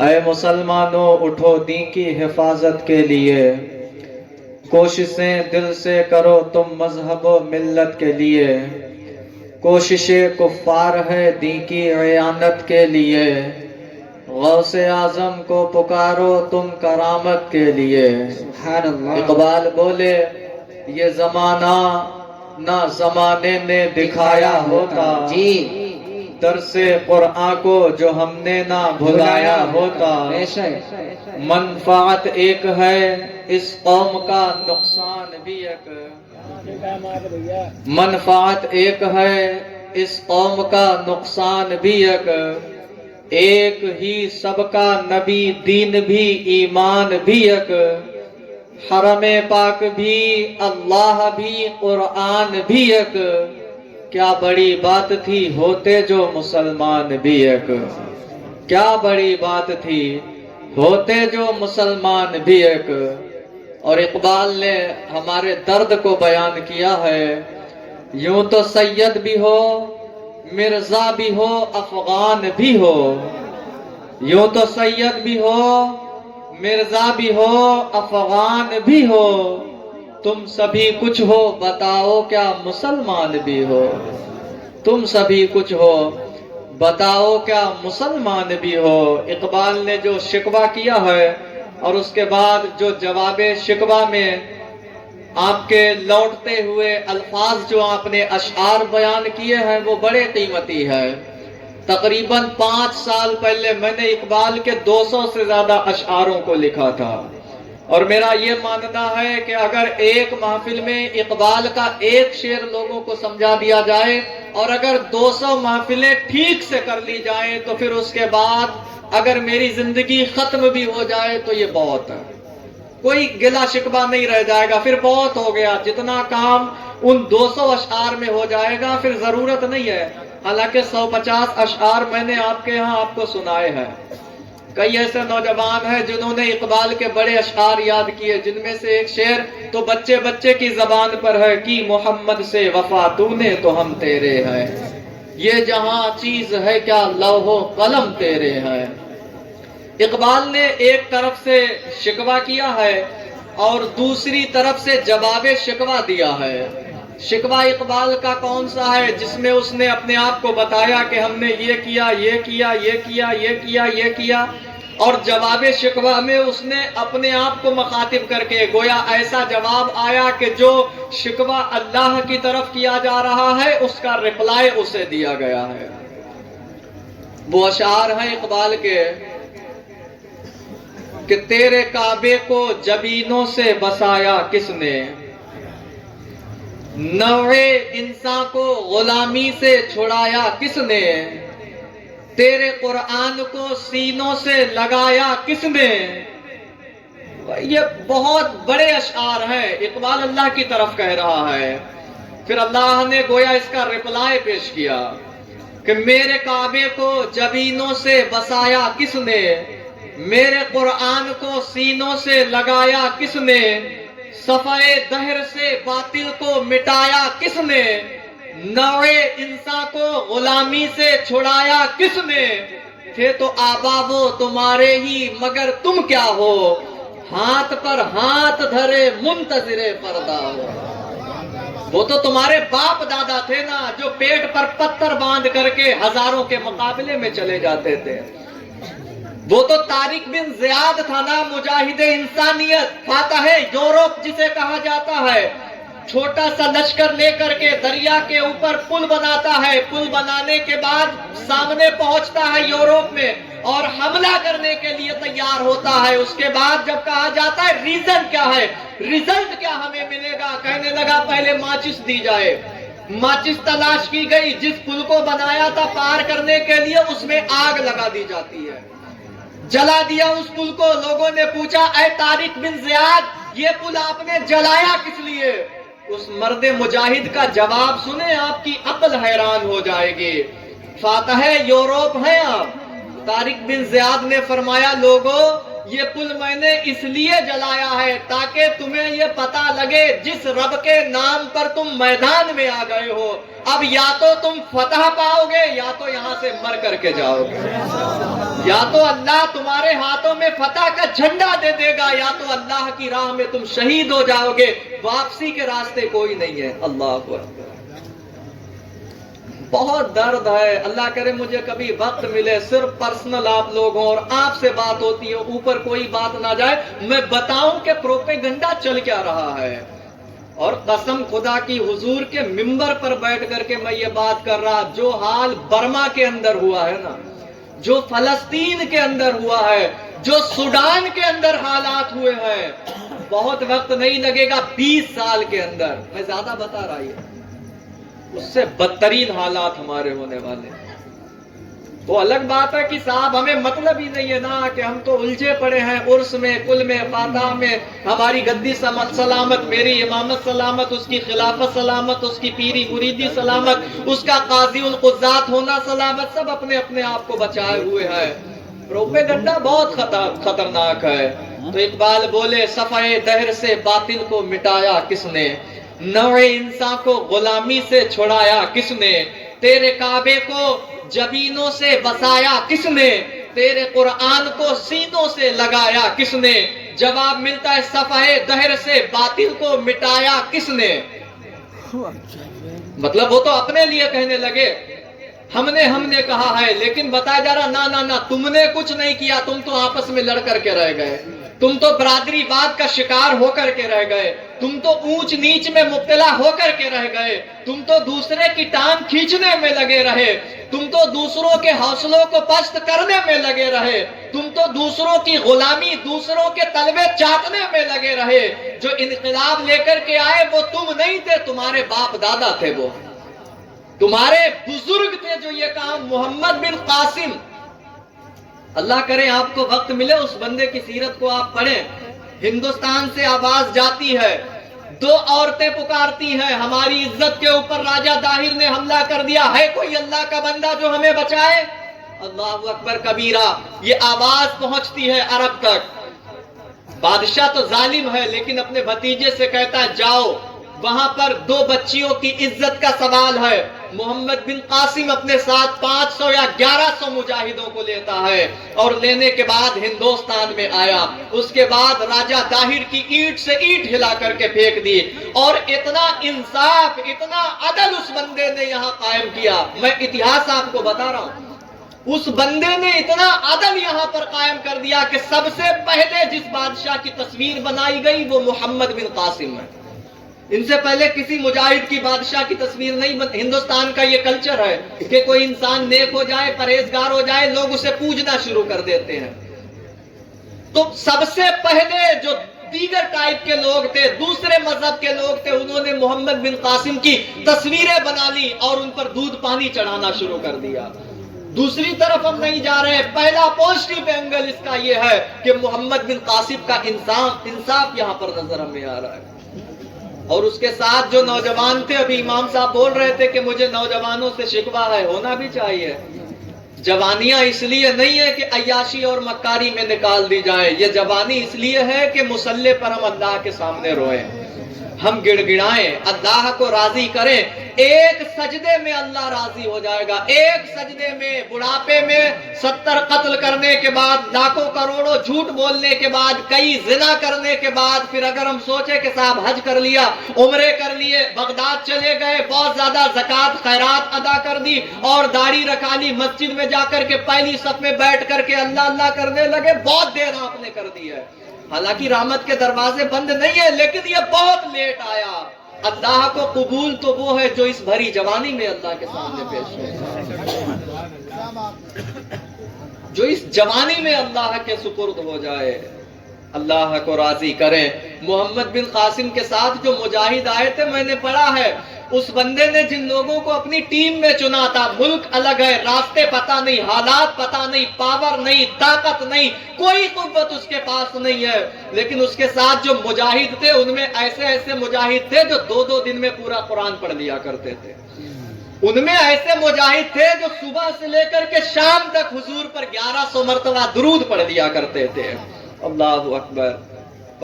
اے مسلمانوں اٹھو دین کی حفاظت کے لیے، کوششیں دل سے کرو تم مذہب و ملت کے لیے، کوشش کفار ہے دین کی اعانت کے لیے، غوث اعظم کو پکارو تم کرامت کے لیے۔ سبحان اللہ۔ اقبال بولے یہ زمانہ نہ زمانے نے دکھایا ہوتا، جی درس قرآن کو جو ہم نے نہ بھلایا ہوتا۔ بے شک۔ منفعت ایک ہے اس قوم کا نقصان بھی ایک، منفعت ایک ہے اس قوم کا نقصان بھی ایک ہی سب کا نبی دین بھی ایمان بھی ایک، حرم پاک بھی اللہ بھی قرآن بھی ایک، کیا بڑی بات تھی ہوتے جو مسلمان بھی ایک، کیا بڑی بات تھی ہوتے جو مسلمان بھی ایک۔ اور اقبال نے ہمارے درد کو بیان کیا ہے، یوں تو سید بھی ہو مرزا بھی ہو افغان بھی ہو، یوں تو سید بھی ہو مرزا بھی ہو افغان بھی ہو، تم سبھی کچھ ہو بتاؤ کیا مسلمان بھی ہو، تم سبھی کچھ ہو بتاؤ کیا مسلمان بھی ہو۔ اقبال نے جو شکوہ کیا ہے اور اس کے بعد جو جواب شکوہ میں آپ کے لوٹتے ہوئے الفاظ جو آپ نے اشعار بیان کیے ہیں وہ بڑے قیمتی ہے۔ تقریباً 5 سال پہلے میں نے اقبال کے 200 سے زیادہ اشعاروں کو لکھا تھا، اور میرا یہ ماننا ہے کہ اگر ایک محفل میں اقبال کا ایک شعر لوگوں کو سمجھا دیا جائے اور اگر 200 محفلیں ٹھیک سے کر لی جائیں تو پھر اس کے بعد اگر میری زندگی ختم بھی ہو جائے تو یہ بہت ہے، کوئی گلہ شکوہ نہیں رہ جائے گا، پھر بہت ہو گیا، جتنا کام ان 200 اشعار میں ہو جائے گا پھر ضرورت نہیں ہے۔ حالانکہ 150 اشعار میں نے آپ کے ہاں آپ کو سنائے ہیں، کئی ایسے نوجوان ہیں جنہوں نے اقبال کے بڑے اشعار یاد کیے، جن میں سے ایک شعر تو بچے بچے کی زبان پر ہے، کی محمد سے وفا تو نے تو ہم تیرے ہیں، یہ جہاں چیز ہے کیا لوح و قلم تیرے ہیں۔ اقبال نے ایک طرف سے شکوہ کیا ہے اور دوسری طرف سے جواب شکوہ دیا ہے۔ شکوہ اقبال کا کون سا ہے؟ جس میں اس نے اپنے آپ کو بتایا کہ ہم نے یہ کیا یہ کیا یہ کیا یہ کیا یہ کیا، اور جواب شکوہ میں اس نے اپنے آپ کو مخاطب کر کے گویا ایسا جواب آیا کہ جو شکوہ اللہ کی طرف کیا جا رہا ہے اس کا رپلائی اسے دیا گیا ہے۔ وہ اشعار ہیں اقبال کے کہ تیرے کعبے کو جبینوں سے بسایا کس نے، نوع انسان کو غلامی سے چھڑایا کس نے، تیرے قرآن کو سینوں سے لگایا کس نے۔ یہ بہت بڑے اشعار ہیں، اقبال اللہ کی طرف کہہ رہا ہے۔ پھر اللہ نے گویا اس کا رپلائی پیش کیا کہ میرے کعبے کو جبینوں سے بسایا کس نے، میرے قرآن کو سینوں سے لگایا کس نے، صفحے دہر سے باطل کو مٹایا کس نے، نوع انسان کو غلامی سے چھڑایا کس نے، تھے تو آبا وہ تمہارے ہی مگر تم کیا ہو، ہاتھ پر ہاتھ دھرے منتظر پردہ ہو۔ وہ تو تمہارے باپ دادا تھے نا جو پیٹ پر پتھر باندھ کر کے ہزاروں کے مقابلے میں چلے جاتے تھے۔ وہ تو طارق بن زیاد تھا نا، مجاہد انسانیت، فاتح یورپ جسے کہا جاتا ہے، چھوٹا سا لشکر لے کر کے دریا کے اوپر پل بناتا ہے، پل بنانے کے بعد سامنے پہنچتا ہے یورپ میں اور حملہ کرنے کے لیے تیار ہوتا ہے۔ اس کے بعد جب کہا جاتا ہے ریزن کیا ہے، ریزلٹ کیا ہمیں ملے گا، کہنے لگا پہلے ماچس دی جائے۔ ماچس تلاش کی گئی، جس پل کو بنایا تھا پار کرنے کے لیے اس میں آگ لگا دی جاتی ہے، جلا دیا اس پل کو۔ لوگوں نے پوچھا اے طارق بن زیاد یہ پل آپ نے جلایا کس لیے؟ اس مرد مجاہد کا جواب سنیں آپ کی عقل حیران ہو جائے گی۔ فاتح یورپ ہیں آپ۔ طارق بن زیاد نے فرمایا لوگوں یہ پل میں نے اس لیے جلایا ہے تاکہ تمہیں یہ پتا لگے جس رب کے نام پر تم میدان میں آ گئے ہو اب یا تو تم فتح پاؤ گے یا تو یہاں سے مر کر کے جاؤ گے۔ یا تو اللہ تمہارے ہاتھوں میں فتح کا جھنڈا دے دے گا، یا تو اللہ کی راہ میں تم شہید ہو جاؤ گے، واپسی کے راستے کوئی نہیں ہے۔ اللہ اکبر۔ بہت درد ہے، اللہ کرے مجھے کبھی وقت ملے صرف پرسنل آپ لوگ ہوں اور آپ سے بات ہوتی ہے، اوپر کوئی بات نہ جائے، میں بتاؤں کہ پروپیگنڈا چل کیا رہا ہے۔ اور قسم خدا کی حضور کے منبر پر بیٹھ کر کے میں یہ بات کر رہا، جو حال برما کے اندر ہوا ہے نا، جو فلسطین کے اندر ہوا ہے، جو سوڈان کے اندر حالات ہوئے ہیں، بہت وقت نہیں لگے گا، 20 سال کے اندر، میں زیادہ بتا رہا ہوں، اس سے بدترین حالات ہمارے ہونے والے ہیں۔ وہ الگ بات ہے کہ صاحب ہمیں مطلب ہی نہیں ہے نا کہ ہم تو الجھے پڑے ہیں عرس میں، کل میں، فاتح میں، ہماری گدی سلامت، میری امامت سلامت، اس کی خلافت سلامت، اس کی پیری مریدی سلامت، اس کا قاضی القضات ہونا سلامت، سب اپنے اپنے آپ کو بچائے ہوئے ہیں۔ پروپیگنڈا بہت خطرناک ہے۔ تو اقبال بولے، صفحے دہر سے باطل کو مٹایا کس نے، نوع انسان کو غلامی سے چھڑایا کس نے، تیرے کعبے کو جبینوں سے بسایا کس نے، تیرے قرآن کو سینوں سے لگایا کس نے، جواب ملتا ہے صفحے دہر سے باطل کو مٹایا کس نے۔ مطلب وہ تو اپنے لیے کہنے لگے، ہم نے کہا ہے، لیکن بتایا جا رہا نہ تم نے کچھ نہیں کیا، تم تو آپس میں لڑ کر کے رہ گئے، تم تو برادری واد کا شکار ہو کر کے رہ گئے، تم تو اونچ نیچ میں مبتلا ہو کر کے رہ گئے، تم تو دوسرے کی ٹانگ کھینچنے میں لگے رہے، تم تو دوسروں کے حوصلوں کو پست کرنے میں لگے رہے، تم تو دوسروں کی غلامی، دوسروں کے تلوے چاٹنے میں لگے رہے۔ جو انقلاب لے کر کے آئے وہ تم نہیں تھے، تمہارے باپ دادا تھے، وہ تمہارے بزرگ تھے جو یہ کام، محمد بن قاسم۔ اللہ کرے آپ کو وقت ملے اس بندے کی سیرت کو آپ پڑھیں۔ ہندوستان سے آواز جاتی ہے، 2 عورتیں پکارتی ہیں، ہماری عزت کے اوپر راجہ داہر نے حملہ کر دیا، ہے کوئی اللہ کا بندہ جو ہمیں بچائے؟ اللہ اکبر کبیرہ۔ یہ آواز پہنچتی ہے عرب تک۔ بادشاہ تو ظالم ہے لیکن اپنے بھتیجے سے کہتا ہے جاؤ، وہاں پر 2 بچیوں کی عزت کا سوال ہے۔ محمد بن قاسم اپنے ساتھ 500 یا 1100 مجاہدوں کو لیتا ہے اور لینے کے بعد ہندوستان میں آیا۔ اس کے بعد راجہ داہر کی اینٹ سے اینٹ ہلا کر کے پھینک دی، اور اتنا انصاف، اتنا عدل اس بندے نے یہاں قائم کیا۔ میں اتہاس آپ کو بتا رہا ہوں، اس بندے نے اتنا عدل یہاں پر قائم کر دیا کہ سب سے پہلے جس بادشاہ کی تصویر بنائی گئی وہ محمد بن قاسم ہے۔ ان سے پہلے کسی مجاہد کی بادشاہ کی تصویر نہیں ہندوستان کا یہ کلچر ہے کہ کوئی انسان نیک ہو جائے، پرہیزگار ہو جائے، لوگ اسے پوجنا شروع کر دیتے ہیں۔ تو سب سے پہلے جو دیگر ٹائپ کے لوگ تھے، دوسرے مذہب کے لوگ تھے، انہوں نے محمد بن قاسم کی تصویریں بنا لی اور ان پر دودھ پانی چڑھانا شروع کر دیا۔ دوسری طرف ہم نہیں جا رہے، پہلا پوزیٹو اینگل اس کا یہ ہے کہ محمد بن قاسم کا انصاف یہاں پر نظر ہمیں آ رہا ہے۔ اور اس کے ساتھ جو نوجوان تھے، ابھی امام صاحب بول رہے تھے کہ مجھے نوجوانوں سے شکوہ ہے، ہونا بھی چاہیے۔ جوانیاں اس لیے نہیں ہے کہ عیاشی اور مکاری میں نکال دی جائے، یہ جوانی اس لیے ہے کہ مصلی پر ہم اللہ کے سامنے روئیں، ہم گڑ گڑائیں، اللہ کو راضی کریں۔ ایک سجدے میں اللہ راضی ہو جائے گا، ایک سجدے میں، بڑھاپے میں 70 قتل کرنے کے بعد، لاکھوں کروڑوں جھوٹ بولنے کے بعد، کئی زنا کرنے کے بعد، پھر اگر ہم سوچیں کہ صاحب حج کر لیا، عمرے کر لیے، بغداد چلے گئے، بہت زیادہ زکوٰۃ خیرات ادا کر دی اور داڑھی رکھا لی، مسجد میں جا کر کے پہلی صف میں بیٹھ کر کے اللہ اللہ کرنے لگے، بہت دیر آپ نے کر دی ہے۔ حالانکہ رحمت کے دروازے بند نہیں ہیں، لیکن یہ بہت لیٹ آیا۔ اللہ کو قبول تو وہ ہے جو اس بھری جوانی میں اللہ کے سامنے پیش ہو، جو اس جوانی میں اللہ کے سپرد ہو جائے، اللہ کو راضی کریں۔ محمد بن قاسم کے ساتھ جو مجاہد آئے تھے، میں نے پڑھا ہے اس بندے نے جن لوگوں کو اپنی ٹیم میں چنا تھا، ملک الگ ہے، راستے پتہ نہیں، حالات پتہ نہیں، پاور نہیں، طاقت نہیں، کوئی قوت اس کے پاس نہیں ہے، لیکن اس کے ساتھ جو مجاہد تھے ان میں ایسے مجاہد تھے جو 2 دن میں پورا قرآن پڑھ لیا کرتے تھے، ان میں ایسے مجاہد تھے جو صبح سے لے کر کے شام تک حضور پر 1100 مرتبہ درود پڑھ لیا کرتے تھے۔ اللہ اکبر۔